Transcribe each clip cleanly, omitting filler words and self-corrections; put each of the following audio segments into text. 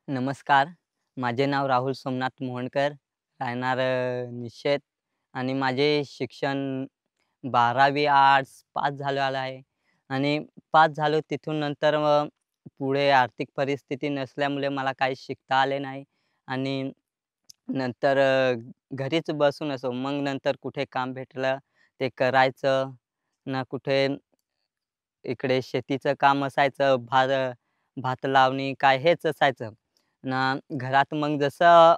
नमस्कार. माझे नाव राहुल सोमनाथ मोहनकर, राहणार निषेध आणि माझे शिक्षण 12वी आर्ट्स पास झालेलं आहे आणि पास झालो तिथून नंतर मग पुढे आर्थिक परिस्थिती नसल्यामुळे मला काही शिकता आले नाही आणि नंतर घरीच बसून असो. मग नंतर कुठे काम भेटलं ते करायचं, ना कुठे इकडे शेतीचं काम असायचं, भात लावणी काय हेच असायचं. ना घरात मग जसं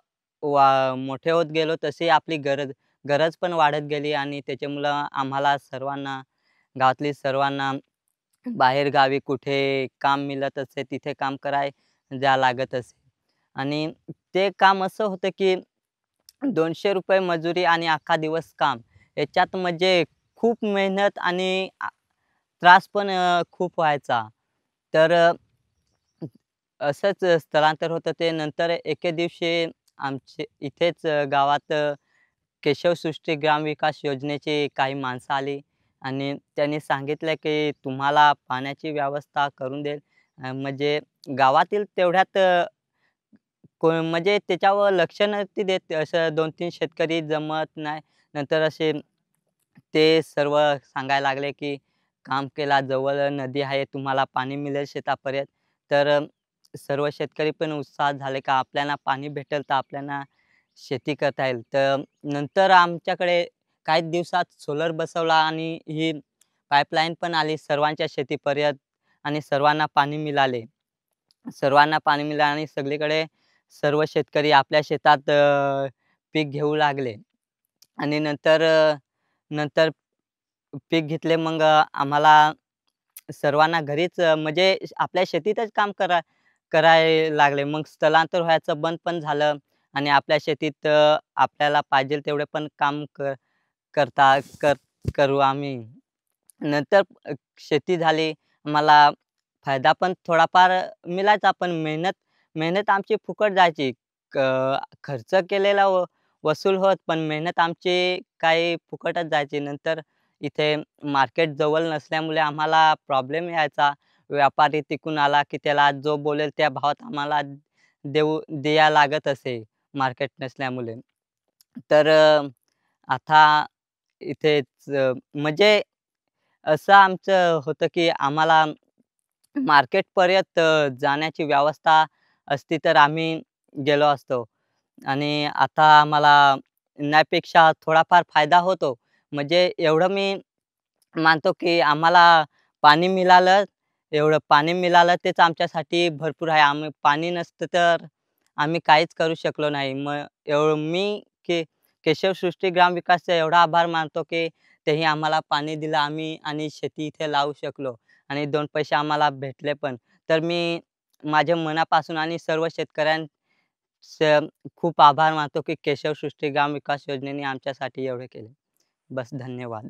मोठे होत गेलो तशी आपली गरज गरज पण वाढत गेली आणि त्याच्यामुळं आम्हाला सर्वांना, गावातली सर्वांना बाहेरगावी कुठे काम मिळत असे तिथे काम जावं लागत असे. आणि ते काम असं होतं की ₹200 मजुरी आणि अख्खा दिवस काम. याच्यात म्हणजे खूप मेहनत आणि त्रास पण खूप व्हायचा. तर असंच स्थलांतर होतं ते. नंतर एके दिवशी आमचे इथेच गावात केशवसृष्टी ग्रामविकास योजनेची काही माणसं आली आणि त्यांनी सांगितलं की तुम्हाला पाण्याची व्यवस्था करून देईल. म्हणजे गावातील तेवढ्यात म्हणजे त्याच्यावर लक्ष नव्हते देत. असं 2-3 शेतकरी जमत नाही. नंतर असे ते सर्व सांगायला लागले की काम केला, जवळ नदी आहे, तुम्हाला पाणी मिळेल शेतापर्यंत. तर सर्व शेतकरी पण उत्साहित झाले का आपल्याला पाणी भेटेल तर आपल्याला शेती करता येईल. तर नंतर आमच्याकडे काही दिवसात सोलर बसवला आणि ही पाईपलाईन पण आली सर्वांच्या शेतीपर्यंत आणि सर्वांना पाणी मिळाले. सर्वांना पाणी मिळालं आणि सगळीकडे सर्व शेतकरी आपल्या शेतात पीक घेऊ लागले आणि नंतर पीक घेतले. मग आम्हाला सर्वांना घरीच म्हणजे आपल्या शेतीतच काम करायला लागले. मग स्थलांतर व्हायचं बंद पण झालं आणि आपल्या शेतीत आपल्याला पाहिजे तेवढे पण काम करता कर करू आम्ही. नंतर शेती झाली. आम्हाला फायदा पण थोडाफार मिळायचा, पण मेहनत मेहनत आमची फुकट जायची. क खर्च केलेला वसूल होत, पण मेहनत आमची काही फुकटच जायची. नंतर इथे मार्केट जवळ नसल्यामुळे आम्हाला प्रॉब्लेम यायचा. व्यापारी तिकडून आला की त्याला जो बोलेल त्या भावात आम्हाला द्यायला लागत असे, मार्केट नसल्यामुळे. तर आता इथेच म्हणजे असं आमचं होतं की आम्हाला मार्केटपर्यंत जाण्याची व्यवस्था असती तर आम्ही गेलो असतो. आणि आता आम्हाला त्यापेक्षा थोडाफार फायदा होतो. म्हणजे एवढं मी मानतो की आम्हाला पाणी मिळालं, एवढं पाणी मिळालं तेच आमच्यासाठी भरपूर आहे. आम्ही पाणी नसतं तर आम्ही काहीच करू शकलो नाही. मग एवढं मी केशवसृष्टी ग्रामविकासचा एवढा आभार मानतो की तेही आम्हाला पाणी दिलं आम्ही आणि शेती इथे लावू शकलो आणि 2 पैसे आम्हाला भेटले पण. तर मी माझ्या मनापासून आणि सर्व खूप आभार मानतो की केशवसृष्टी ग्रामविकास योजनेने आमच्यासाठी एवढे केले. बस धन्यवाद.